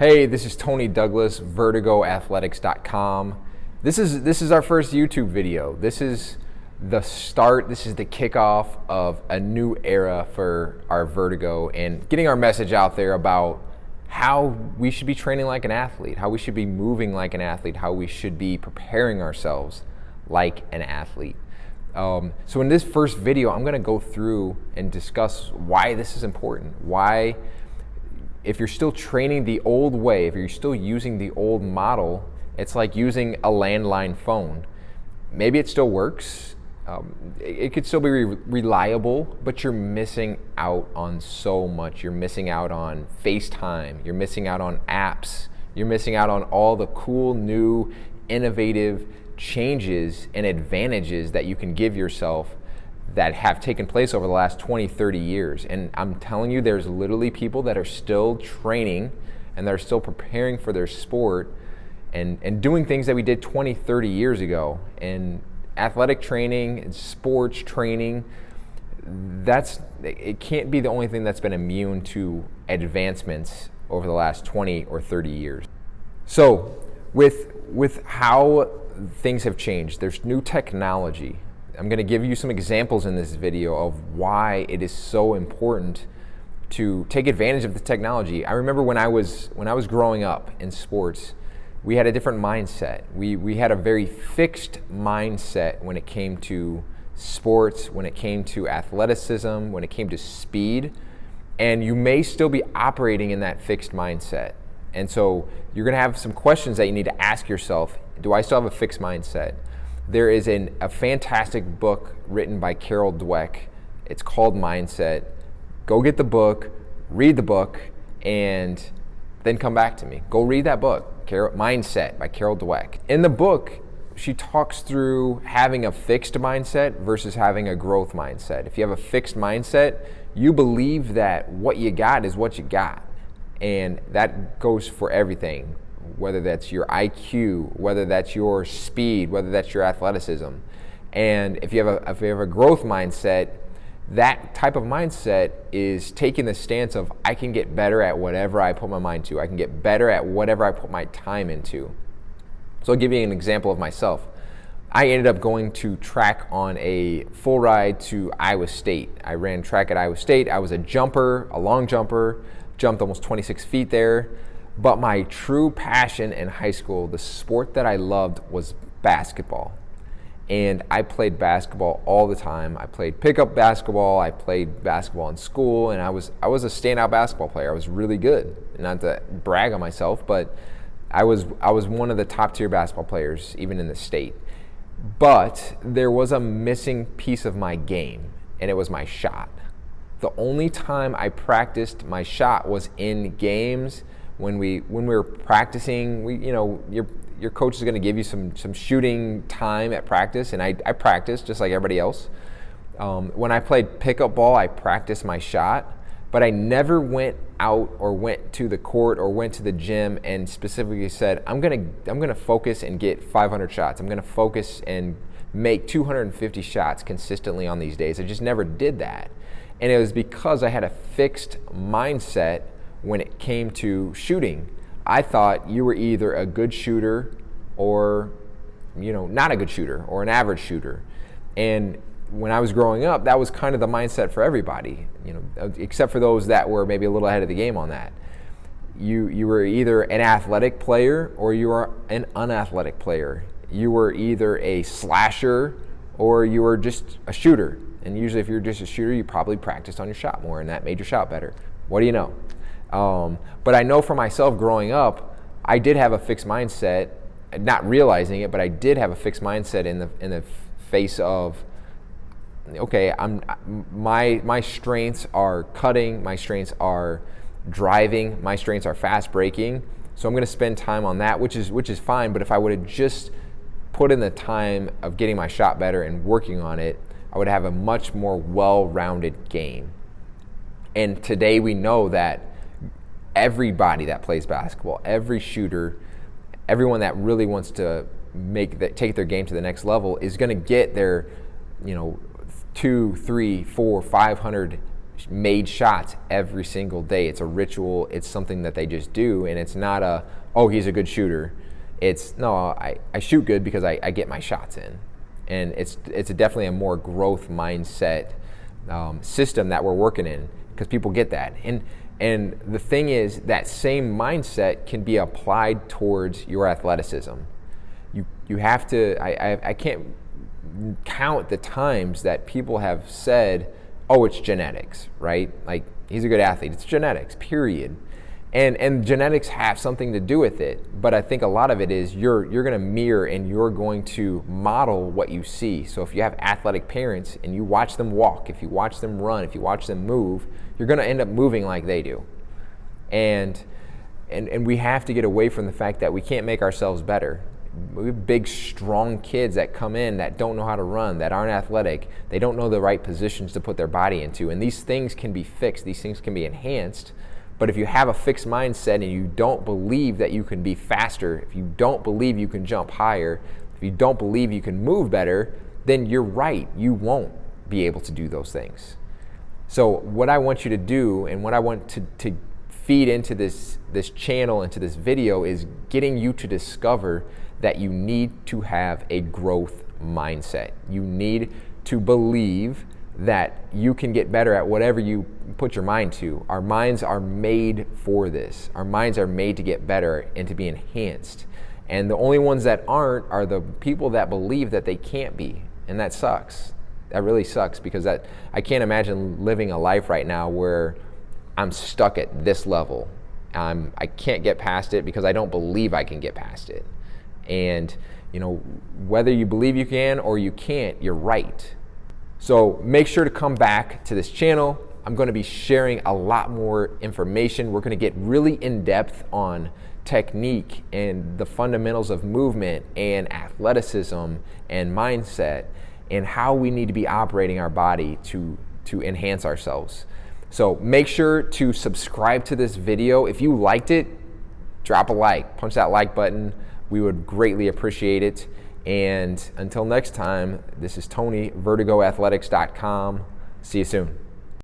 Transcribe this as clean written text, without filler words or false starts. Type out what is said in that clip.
Hey, this is Tony Douglas, VertigoAthletics.com. This is our first YouTube video. This is the start, this is the kickoff of a new era for our Vertigo and getting our message out there about how we should be training like an athlete, how we should be moving like an athlete, how we should be preparing ourselves like an athlete. So in this first video, I'm going to go through and discuss why this is important, why if you're still training the old way, if you're still using the old model, it's like using a landline phone. Maybe it still works, it could still be reliable, but you're missing out on so much. You're missing out on FaceTime, you're missing out on apps, you're missing out on all the cool, new, innovative changes and advantages that you can give yourself that have taken place over the last 20, 30 years. And I'm telling you, there's literally people that are still training and they're still preparing for their sport and doing things that we did 20, 30 years ago. And athletic training and sports training, it can't be the only thing that's been immune to advancements over the last 20 or 30 years. So with how things have changed, there's new technology. I'm going to give you some examples in this video of why it is so important to take advantage of the technology. I remember when I was growing up in sports, we had a different mindset. We had a very fixed mindset when it came to sports, when it came to athleticism, when it came to speed, and you may still be operating in that fixed mindset. And so you're going to have some questions that you need to ask yourself. Do I still have a fixed mindset? There is a fantastic book written by Carol Dweck. It's called Mindset. Go get the book, read the book, and then come back to me. Go read that book, Mindset by Carol Dweck. In the book, she talks through having a fixed mindset versus having a growth mindset. If you have a fixed mindset, you believe that what you got is what you got. And that goes for everything, whether that's your IQ, whether that's your speed, whether that's your athleticism. And if you have a growth mindset, that type of mindset is taking the stance of I can get better at whatever I put my mind to. I can get better at whatever I put my time into. So I'll give you an example of myself. I ended up going to track on a full ride to Iowa State. I ran track at Iowa State. I was a jumper, a long jumper, jumped almost 26 feet there. But my true passion in high school, the sport that I loved, was basketball. And I played basketball all the time. I played pickup basketball, I played basketball in school, and I was a standout basketball player. I was really good. Not to brag on myself, but I was one of the top tier basketball players, even in the state. But there was a missing piece of my game, and it was my shot. The only time I practiced my shot was in games. When we were practicing, your coach is going to give you some shooting time at practice, and I practiced just like everybody else. When I played pickup ball, I practiced my shot, but I never went out or went to the court or went to the gym and specifically said, I'm gonna focus and get 500 shots. I'm gonna focus and make 250 shots consistently on these days. I just never did that, and it was because I had a fixed mindset. When it came to shooting, I thought you were either a good shooter or, not a good shooter or an average shooter. And when I was growing up, that was kind of the mindset for everybody, except for those that were maybe a little ahead of the game on that. You were either an athletic player or you were an unathletic player. You were either a slasher or you were just a shooter. And usually if you're just a shooter, you probably practiced on your shot more and that made your shot better. What do you know? But I know for myself growing up, I did have a fixed mindset, not realizing it, but I did have a fixed mindset in the face of, okay, my strengths are cutting, my strengths are driving, my strengths are fast breaking. So I'm going to spend time on that, which is fine. But if I would have just put in the time of getting my shot better and working on it, I would have a much more well-rounded game. And today we know that everybody that plays basketball, every shooter, everyone that really wants to take their game to the next level is going to get their, 200, 300, 400, 500 made shots every single day. It's a ritual. It's something that they just do, and it's not a, oh, he's a good shooter. It's, no, I shoot good because I get my shots in. And it's definitely a more growth mindset system that we're working in, because people get that. And the thing is, that same mindset can be applied towards your athleticism. You have to, I can't count the times that people have said, oh, it's genetics, right? Like, he's a good athlete. It's genetics, period. And genetics have something to do with it, but I think a lot of it is you're going to mirror and you're going to model what you see. So if you have athletic parents and you watch them walk, if you watch them run, if you watch them move, you're going to end up moving like they do. And we have to get away from the fact that we can't make ourselves better. We have big, strong kids that come in that don't know how to run, that aren't athletic. They don't know the right positions to put their body into. And these things can be fixed. These things can be enhanced. But if you have a fixed mindset and you don't believe that you can be faster, if you don't believe you can jump higher, if you don't believe you can move better, then you're right. You won't be able to do those things. So what I want you to do, and what I want to feed into this channel, into this video, is getting you to discover that you need to have a growth mindset. You need to believe that you can get better at whatever you put your mind to. Our minds are made for this. Our minds are made to get better and to be enhanced. And the only ones that aren't are the people that believe that they can't be. And that sucks. That really sucks, because I can't imagine living a life right now where I'm stuck at this level. I can't get past it because I don't believe I can get past it. And whether you believe you can or you can't, you're right. So make sure to come back to this channel. I'm going to be sharing a lot more information. We're going to get really in depth on technique and the fundamentals of movement and athleticism and mindset, and how we need to be operating our body to enhance ourselves. So make sure to subscribe to this video. If you liked it, drop a like, punch that like button. We would greatly appreciate it. And until next time, this is Tony, vertigoathletics.com. See you soon.